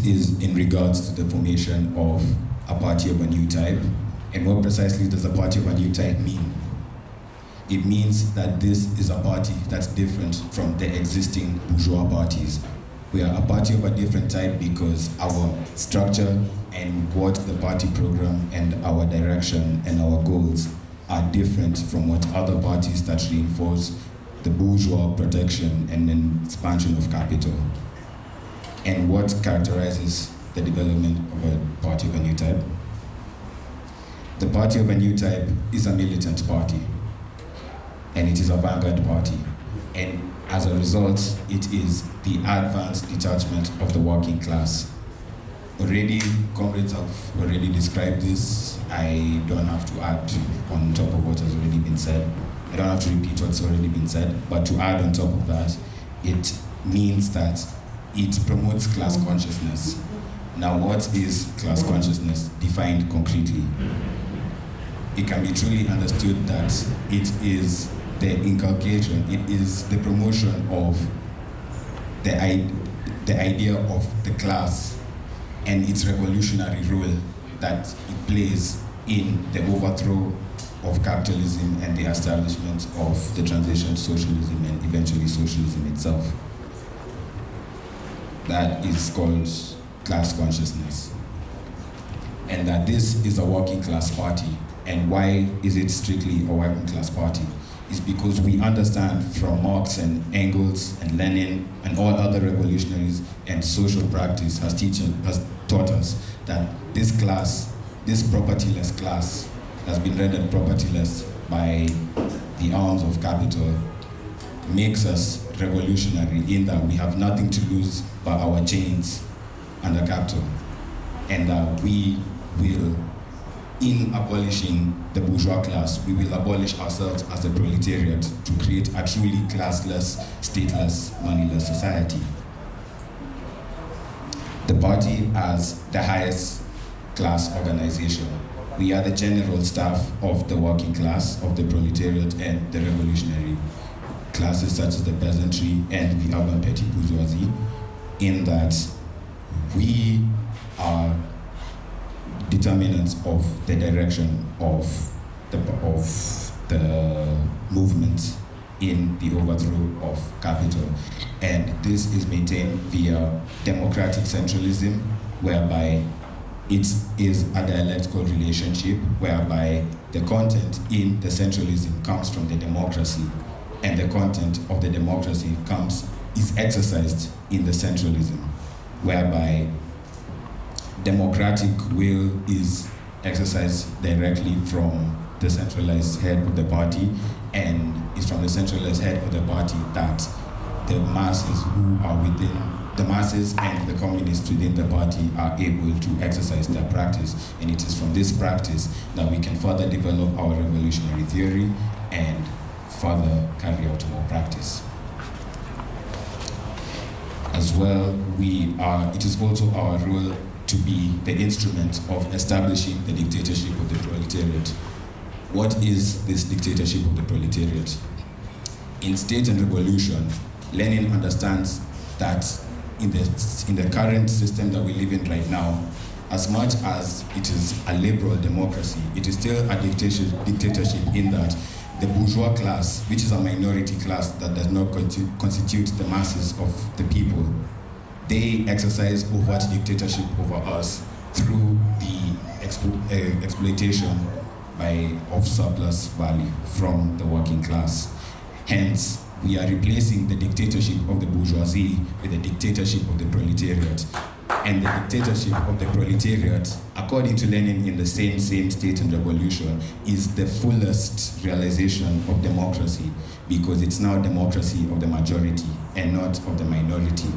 is in regards to the formation of a party of a new type. And what precisely does a party of a new type mean? It means that this is a party that's different from the existing bourgeois parties. We are a party of a different type because our structure and what the party program and our direction and our goals are different from what other parties that reinforce the bourgeois protection and then expansion of capital. And what characterizes the development of a party of a new type? The party of a new type is a militant party, and it is a vanguard party. And as a result, it is the advanced detachment of the working class. Already, comrades have already described this. I don't have to add on top of what has already been said. I don't have to repeat what's already been said, but to add on top of that, it means that it promotes class consciousness. Now, what is class consciousness defined concretely? It can be truly understood that it is the inculcation, it is the promotion of the idea of the class and its revolutionary role that it plays in the overthrow of capitalism and the establishment of the transition to socialism and eventually socialism itself. That is called class consciousness. And that this is a working class party. And why is it strictly a working class party? Is because we understand from Marx and Engels and Lenin and all other revolutionaries and social practice has taught us that this class, this propertyless class, has been rendered propertyless by the arms of capital, makes us revolutionary in that we have nothing to lose but our chains under capital, and that we will, in abolishing the bourgeois class, we will abolish ourselves as a proletariat to create a truly classless, stateless, moneyless society. The party as the highest class organization. We are the general staff of the working class, of the proletariat and the revolutionary classes such as the peasantry and the urban petty bourgeoisie, in that we are determinants of the direction of the movement in the overthrow of capital. And this is maintained via democratic centralism, whereby it is a dialectical relationship, whereby the content in the centralism comes from the democracy, and the content of the democracy is exercised in the centralism, whereby democratic will is exercised directly from the centralized head of the party, and it's from the centralized head of the party that the masses who are within, the masses and the communists within the party are able to exercise their practice. And it is from this practice that we can further develop our revolutionary theory and further carry out more practice. As well, it is also our role to be the instrument of establishing the dictatorship of the proletariat. What is this dictatorship of the proletariat? In State and Revolution, Lenin understands that in the current system that we live in right now, as much as it is a liberal democracy, it is still a dictatorship in that the bourgeois class, which is a minority class that does not constitute the masses of the people, they exercise overt dictatorship over us through the exploitation of surplus value from the working class. Hence, we are replacing the dictatorship of the bourgeoisie with the dictatorship of the proletariat. And the dictatorship of the proletariat, according to Lenin in the same State and Revolution, is the fullest realization of democracy, because it's now democracy of the majority and not of the minority.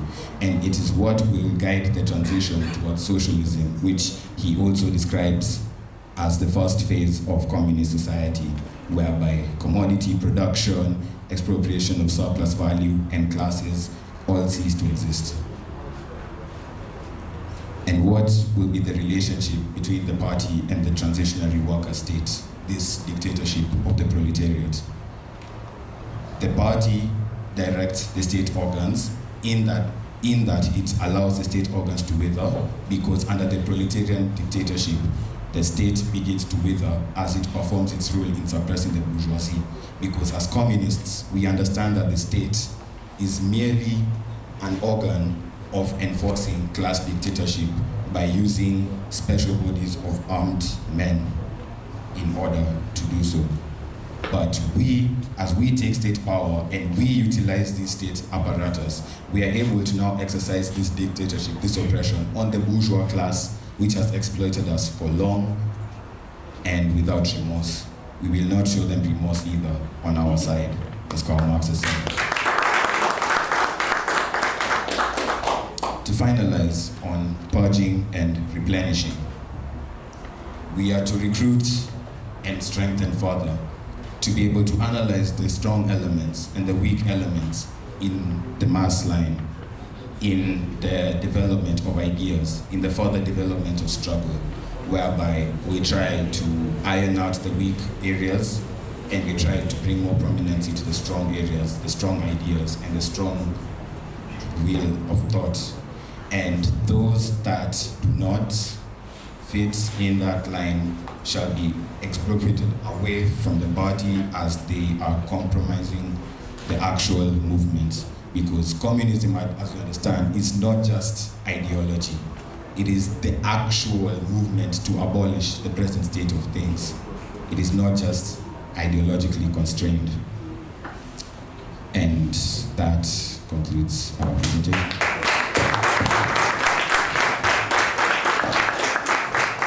And it is what will guide the transition towards socialism, which he also describes as the first phase of communist society, whereby commodity production, expropriation of surplus value, and classes all cease to exist. And what will be the relationship between the party and the transitionary worker state, this dictatorship of the proletariat? The party directs the state organs in that in that it allows the state organs to wither, because under the proletarian dictatorship, the state begins to wither as it performs its role in suppressing the bourgeoisie. Because as communists, we understand that the state is merely an organ of enforcing class dictatorship by using special bodies of armed men in order to do so. But we, as we take state power and we utilize these state apparatus, we are able to now exercise this dictatorship, this oppression on the bourgeois class, which has exploited us for long and without remorse. We will not show them remorse either on our side, as Karl Marx has said. To finalize on purging and replenishing, we are to recruit and strengthen further, to be able to analyze the strong elements and the weak elements in the mass line, in the development of ideas, in the further development of struggle, whereby we try to iron out the weak areas and we try to bring more prominence to the strong areas, the strong ideas, and the strong will of thought. And those that do not fit in that line shall be expropriated away from the party as they are compromising the actual movement. Because communism, as you understand, is not just ideology. It is the actual movement to abolish the present state of things. It is not just ideologically constrained. And that concludes our presentation.